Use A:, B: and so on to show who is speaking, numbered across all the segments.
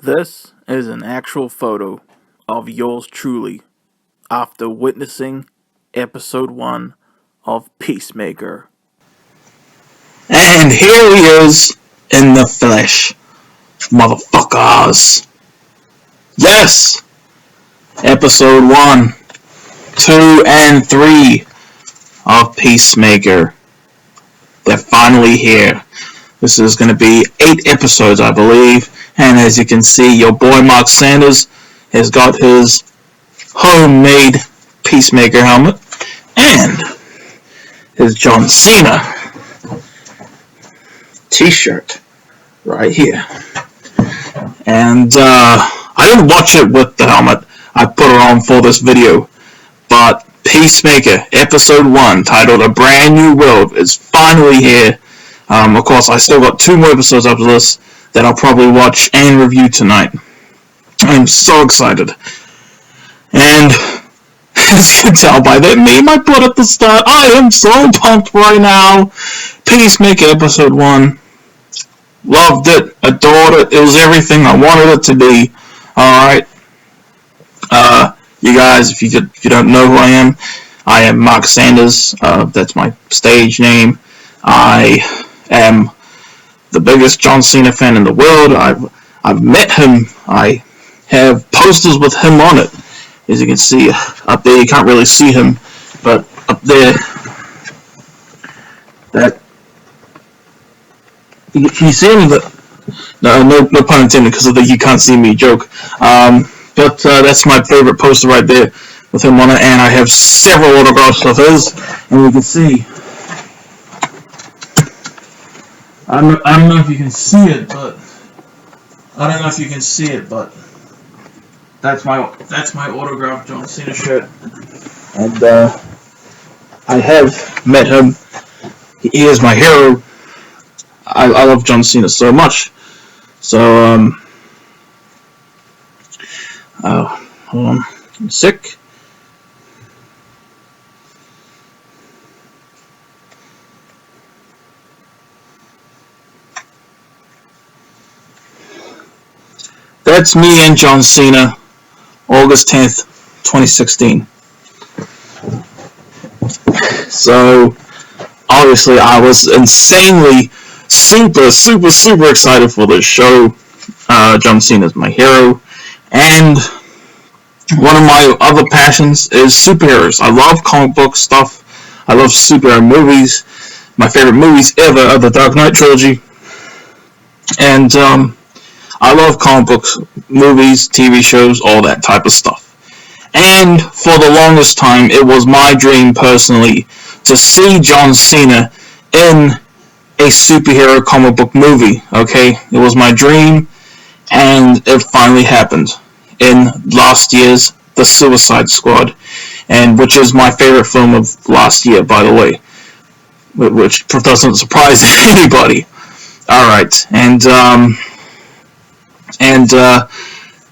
A: This is an actual photo of yours truly after witnessing episode 1 of Peacemaker.
B: And here he is in the flesh, motherfuckers. Yes, episode 1, 2, and 3 of Peacemaker. They're finally here. This is going to be 8 episodes, I believe. And as you can see, your boy Marc Sanders has got his homemade Peacemaker helmet and his John Cena t-shirt right here. And I didn't watch it with the helmet. I put it on for this video. But Peacemaker episode 1, titled A Brand New World, is finally here. Of course, I still got 2 more episodes after this that I'll probably watch and review tonight. I'm so excited. And as you can tell by that meme I put at the start, I am so pumped right now. Peacemaker episode 1. Loved it. Adored it. It was everything I wanted it to be. Alright. You guys, if you don't know who I am Marc Sanders. That's my stage name. I am the biggest John Cena fan in the world. I've met him. I have posters with him on it. As you can see up there, you can't really see him, but up there, that you see him. No pun intended, because of the "you can't see me" joke. But that's my favorite poster right there with him on it, and I have several autographs of his, and you can see. I don't know if you can see it, but that's my autographed John Cena shirt, and I have met him. He is my hero. I love John Cena so much. So hold on, I'm sick. That's me and John Cena, August 10th, 2016. So, obviously, I was insanely, super excited for this show. John Cena is my hero. And one of my other passions is superheroes. I love comic book stuff. I love superhero movies. My favorite movies ever are the Dark Knight trilogy. And, I love comic books, movies, TV shows, all that type of stuff. And for the longest time, it was my dream personally to see John Cena in a superhero comic book movie, okay? It was my dream, and it finally happened in last year's The Suicide Squad, and which is my favorite film of last year, by the way, which doesn't surprise anybody. Alright,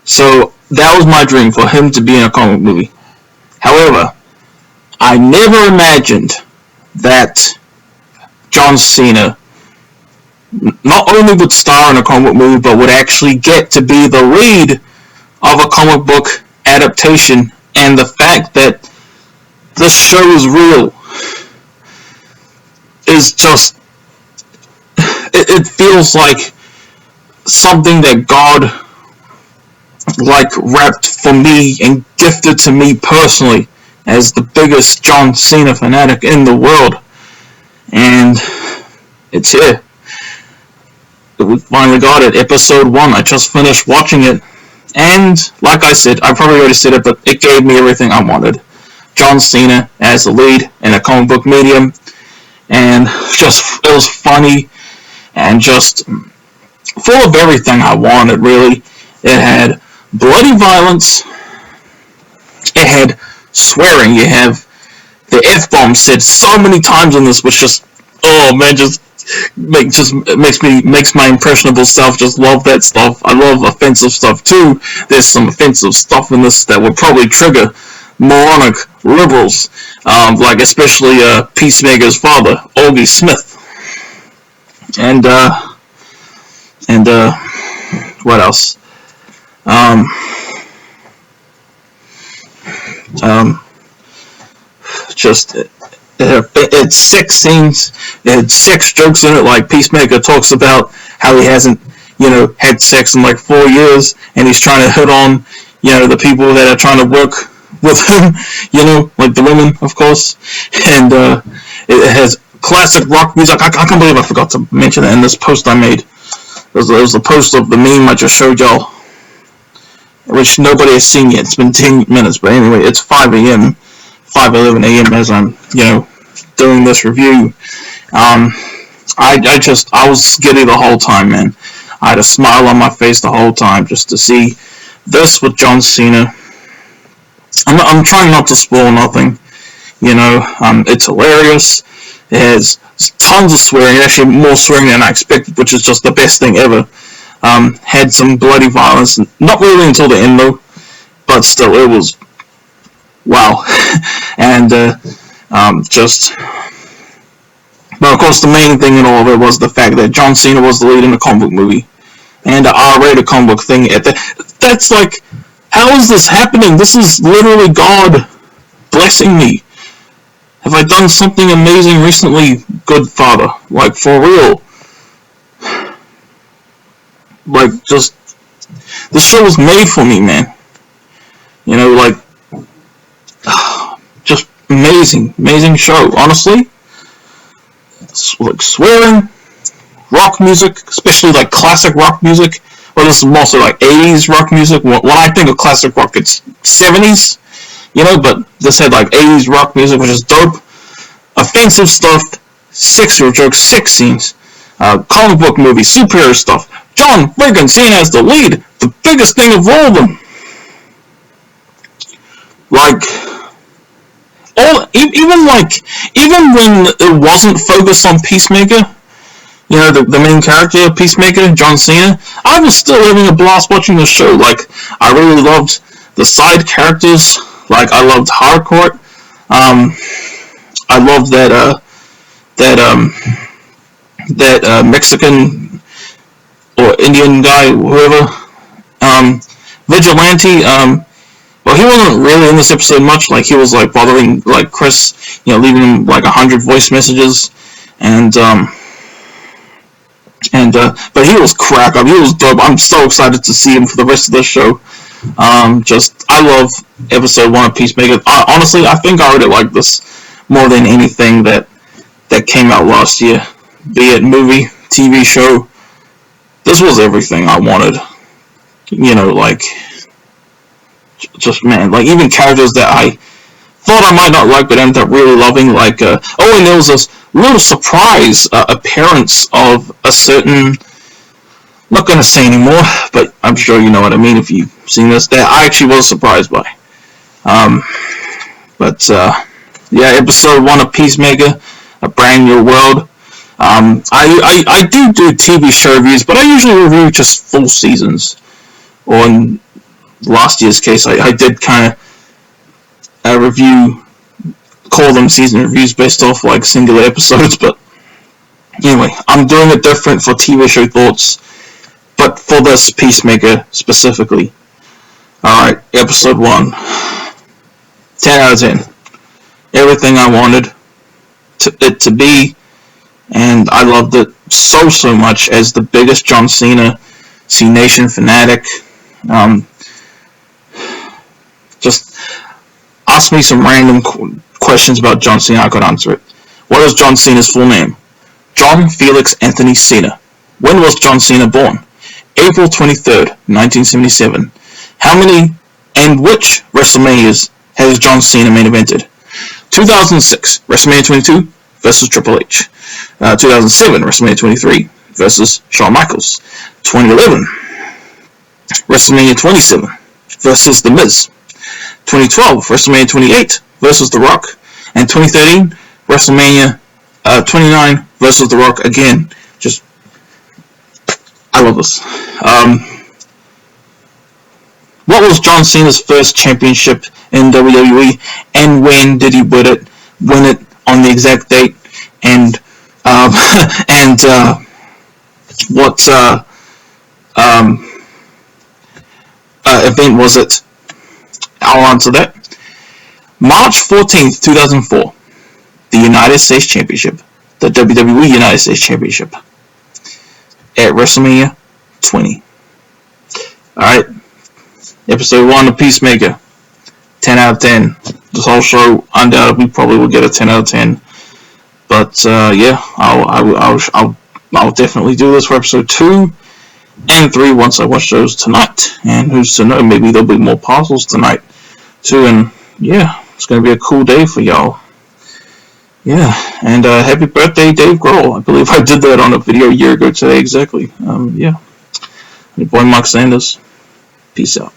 B: so that was my dream, for him to be in a comic movie. However, I never imagined that John Cena not only would star in a comic book movie, but would actually get to be the lead of a comic book adaptation, and the fact that this show is real is just, it feels like something that God wrapped for me and gifted to me personally as the biggest John Cena fanatic in the world. And it's here. We finally got it. Episode 1. I just finished watching it. And like I said, I probably already said it, but it gave me everything I wanted. John Cena as the lead in a comic book medium. And it was funny and just full of everything I wanted, really. It had bloody violence. It had swearing. You have the F-bomb said so many times in this, which just, oh man, makes my impressionable self just love that stuff. I love offensive stuff too. There's some offensive stuff in this that would probably trigger moronic liberals, like especially Peacemaker's father, Augie Smith. And what else? Um, um, just it's sex scenes, it's sex jokes in it. Like Peacemaker talks about how he hasn't, had sex in like 4 years, and he's trying to hit on, the people that are trying to work with him, like the women, of course, and it has classic rock music. I can't believe I forgot to mention it in this post I made. It was the post of the meme I just showed y'all, which nobody has seen yet. It's been 10 minutes, but anyway, it's 5 a.m., 5:11 a.m. as I'm, doing this review. I was giddy the whole time, man. I had a smile on my face the whole time just to see this with John Cena. I'm trying not to spoil nothing, it's hilarious. It has tons of swearing, actually more swearing than I expected, which is just the best thing ever. Had some bloody violence, not really until the end though, but still, it was wow. And but of course the main thing in all of it was the fact that John Cena was the lead in a comic book movie, and an R-rated comic book thing at that's like, how is this happening? This is literally God blessing me. Have I done something amazing recently, good Father? Like, for real. Like, just, this show was made for me, man. Like, just amazing show, honestly. Like, swearing, rock music, especially like classic rock music. Well, this is mostly like 80s rock music. When I think of classic rock, it's 70s, but this had like 80s rock music, which is dope. Offensive stuff, sexual jokes, sex scenes, comic book movie, superhero stuff. John friggin' Cena as the lead, the biggest thing of all of them. Like, even when it wasn't focused on Peacemaker, the main character of Peacemaker, John Cena, I was still having a blast watching the show. Like, I really loved the side characters. Like, I loved Hardcore. I loved that Mexican or Indian guy, whoever, Vigilante. Well, he wasn't really in this episode much. Like, he was like bothering like Chris, leaving him like 100 voice messages, but he was crack up. He was dope. I'm so excited to see him for the rest of the show. I love episode 1 of Peacemaker. Honestly, I think I already like this more than anything that came out last year. Be it movie, TV show. This was everything I wanted. Like, just, man, like, even characters that I thought I might not like, but ended up really loving, like, and there was this little surprise appearance of a certain, I'm not going to say anymore, but I'm sure you know what I mean if you've seen this, that I actually was surprised by. Yeah, episode 1 of Peacemaker, A Brand New World. I do TV show reviews, but I usually review just full seasons. Or in last year's case, I did kind of call them season reviews based off like singular episodes, but anyway, I'm doing it different for TV show thoughts, but for this Peacemaker specifically. Alright, episode 1. 10 out of 10. Everything I wanted it to be, and I loved it so much as the biggest John Cena C Nation fanatic. Just ask me some random questions about John Cena, I could answer it. What is John Cena's full name? John Felix Anthony Cena. When was John Cena born? April 23rd, 1977. How many and which WrestleManias has John Cena main evented? 2006, WrestleMania 22 versus Triple H. 2007, WrestleMania 23 versus Shawn Michaels. 2011, WrestleMania 27 versus The Miz. 2012, WrestleMania 28 versus The Rock. And 2013, WrestleMania 29 versus The Rock again. Just, I love this. What was John Cena's first championship in WWE, and when did he win it on the exact date, and event was it? I'll answer that. March 14th, 2004. The United States Championship. The WWE United States Championship. At WrestleMania 20. Alright. Episode 1 of Peacemaker. 10 out of 10. This whole show undoubtedly probably will get a 10 out of 10. But yeah, I'll definitely do this for episode 2 and 3 once I watch those tonight. And who's to know, maybe there'll be more parcels tonight too. And yeah, it's going to be a cool day for y'all. Yeah, and happy birthday, Dave Grohl. I believe I did that on a video a year ago today exactly. Yeah. Your boy Marc Sanders. Peace out.